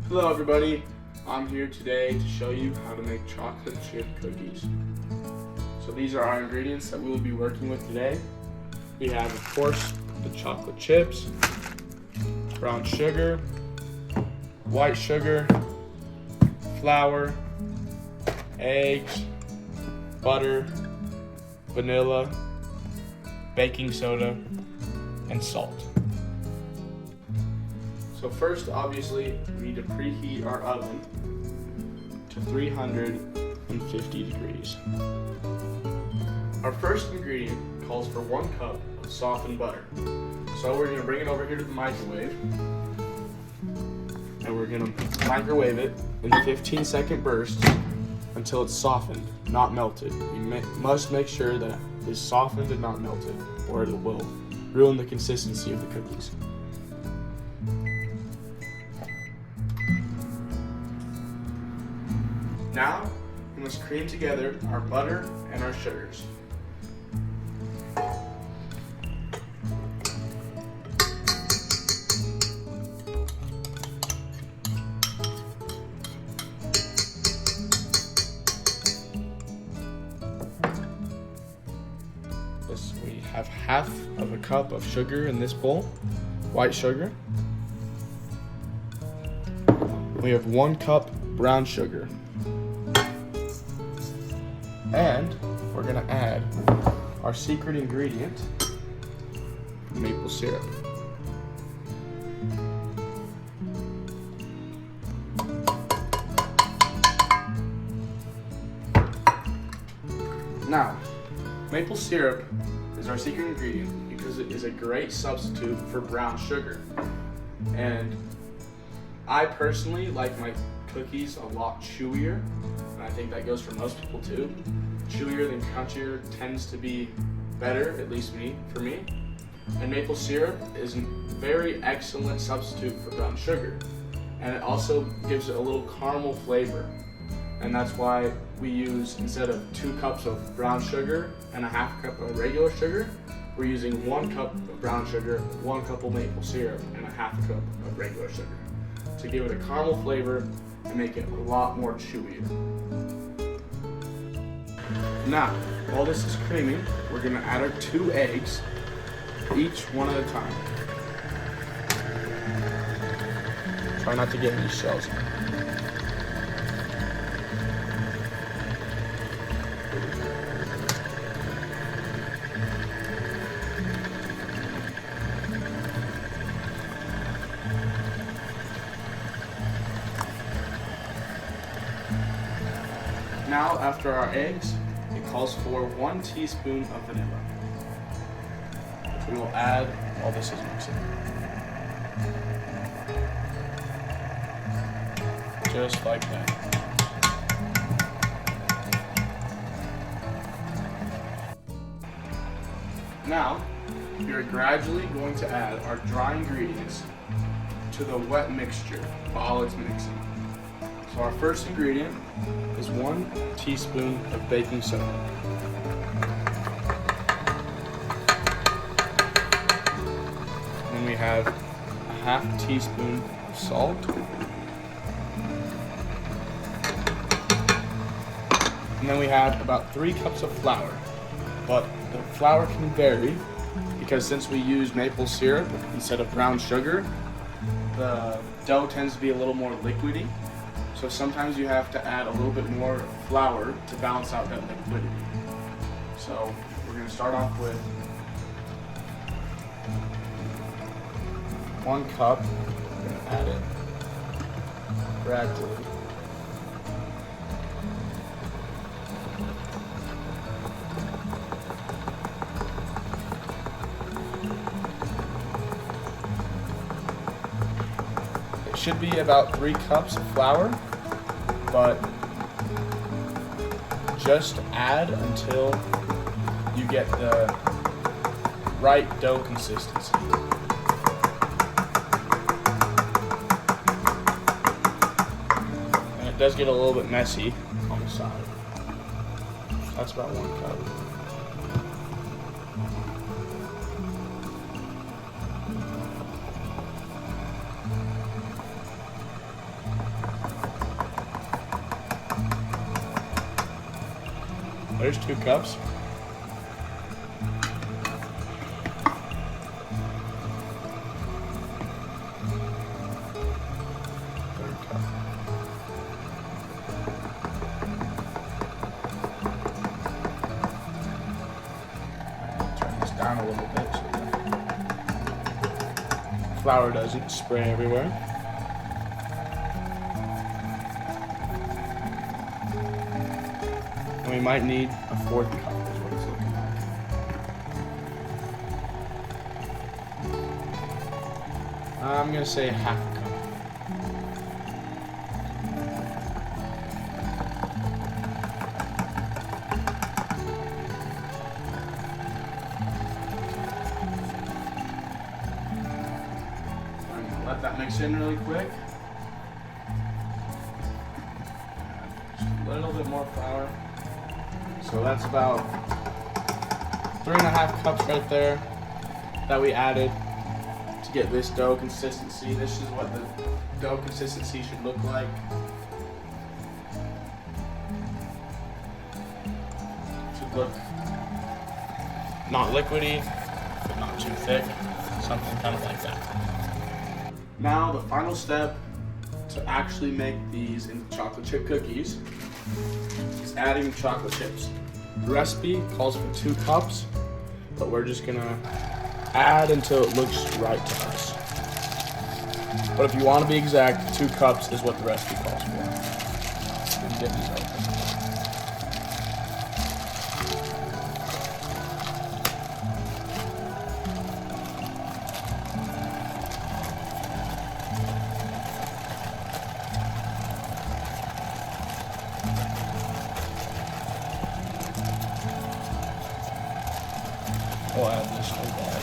Hello everybody, I'm here today to show you how to make chocolate chip cookies. So these are our ingredients that we will be working with today. We have, of course, the chocolate chips, brown sugar, white sugar, flour, eggs, butter, vanilla, baking soda, and salt. So first, obviously, we need to preheat our oven to 350 degrees. Our first ingredient calls for 1 cup of softened butter. So we're going to bring it over here to the microwave, and we're going to microwave it in 15-second bursts until it's softened, not melted. We must make sure that it is softened and not melted, or it will ruin the consistency of the cookies. Now, we must cream together our butter and our sugars. We have half of a cup of sugar in this bowl, white sugar. We have 1 cup brown sugar. And we're going to add our secret ingredient, maple syrup. Now, maple syrup is our secret ingredient because it is a great substitute for brown sugar. And I personally like my cookies a lot chewier, and I think that goes for most people too. Chewier than crunchier tends to be better, at least for me. And maple syrup is a very excellent substitute for brown sugar. And it also gives it a little caramel flavor. And that's why we use, instead of 2 cups of brown sugar and a half cup of regular sugar, we're using 1 cup of brown sugar, 1 cup of maple syrup, and a half cup of regular sugar to give it a caramel flavor and make it a lot more chewier. Now, while this is creaming, we're going to add our 2 eggs, each one at a time. Try not to get any shells in. Now, after our eggs, it calls for 1 teaspoon of vanilla, which we will add while this is mixing. Just like that. Now, we are gradually going to add our dry ingredients to the wet mixture while it's mixing. So our first ingredient is 1 teaspoon of baking soda. Then we have a half teaspoon of salt. And then we have about 3 cups of flour. But the flour can vary because since we use maple syrup instead of brown sugar, the dough tends to be a little more liquidy. So sometimes you have to add a little bit more flour to balance out that liquidity. So we're going to start off with 1 cup. We're going to add it gradually. It should be about 3 cups of flour, but just add until you get the right dough consistency. And it does get a little bit messy on the side. That's about 1 cup. There's 2 cups. Turn this down a little bit so the flour doesn't spray everywhere. And we might need a 4th cup, is what it's looking like. I'm gonna say half a cup. I'm gonna let that mix in really quick. Just a little bit more flour. So that's about 3.5 cups right there that we added to get this dough consistency. This is what the dough consistency should look like. It should look not liquidy, but not too thick. Something kind of like that. Now the final step to actually make these into chocolate chip cookies is adding chocolate chips. The recipe calls for 2 cups, but we're just gonna add until it looks right to us. But if you want to be exact, 2 cups is what the recipe calls for. And get these open. We'll add this whole bag.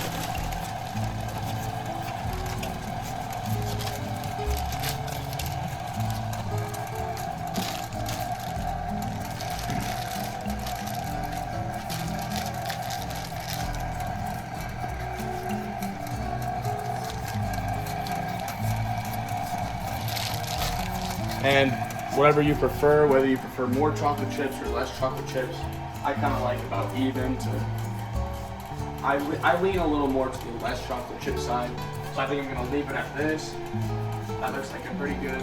And whatever you prefer, whether you prefer more chocolate chips or less chocolate chips, I kind of like about even to. I lean a little more to the less chocolate chip side, so I think I'm gonna leave it at this. That looks like a pretty good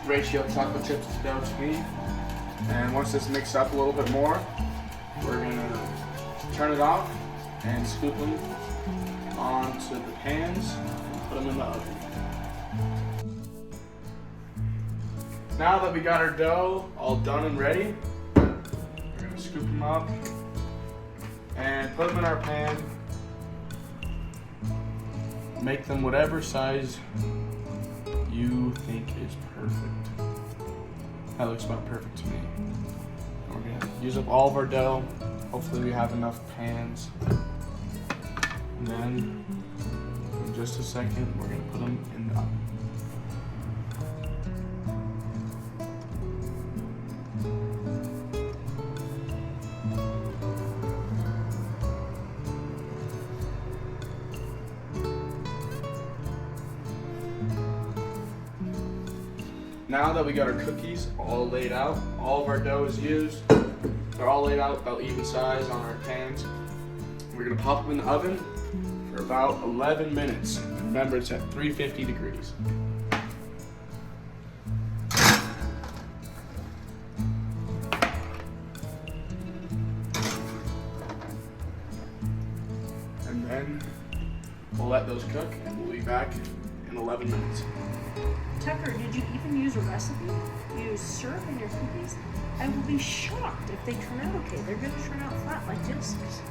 ratio of chocolate chips to dough to me. And once this mixed up a little bit more, we're gonna turn it off and scoop them onto the pans and put them in the oven. Now that we got our dough all done and ready, we're gonna scoop them up and put them in our pan. Make them whatever size you think is perfect. That looks about perfect to me. We're gonna use up all of our dough. Hopefully we have enough pans. And then, in just a second, we're gonna put them in the oven. Now that we got our cookies all laid out, all of our dough is used, they're all laid out about even size on our pans. We're gonna pop them in the oven for about 11 minutes. Remember, it's at 350 degrees. And then we'll let those cook and we'll be back in 11 minutes. Tucker, did you even use a recipe? Use syrup in your cookies? I will be shocked if they turn out okay. They're going to turn out flat like discs.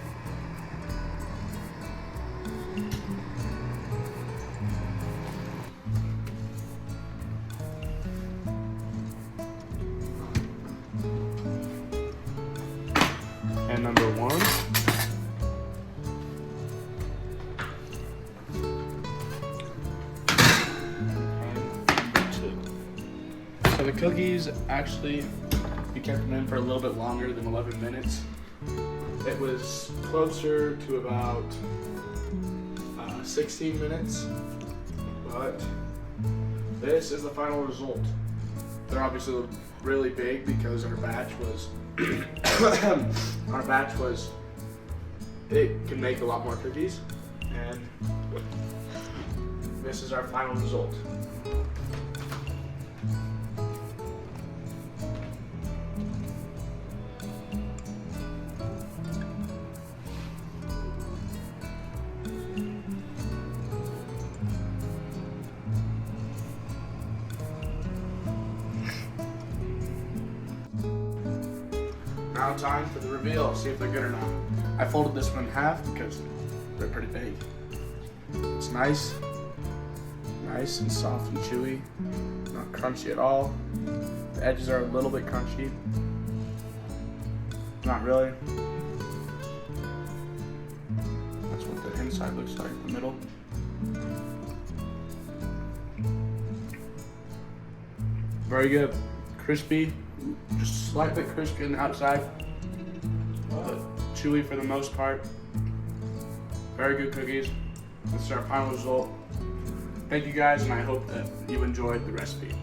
And number 1. So the cookies, actually, we kept them in for a little bit longer than 11 minutes. It was closer to about 16 minutes, but this is the final result. They're obviously really big because our batch was it can make a lot more cookies, and this is our final result. Now time for the reveal, see if they're good or not. I folded this one in half because they're pretty big. It's nice and soft and chewy, not crunchy at all. The edges are a little bit crunchy, not really. That's what the inside looks like, the middle. Very good, crispy. Just slightly crispy on the outside, but chewy for the most part. Very good cookies. This is our final result. Thank you guys, and I hope that you enjoyed the recipe.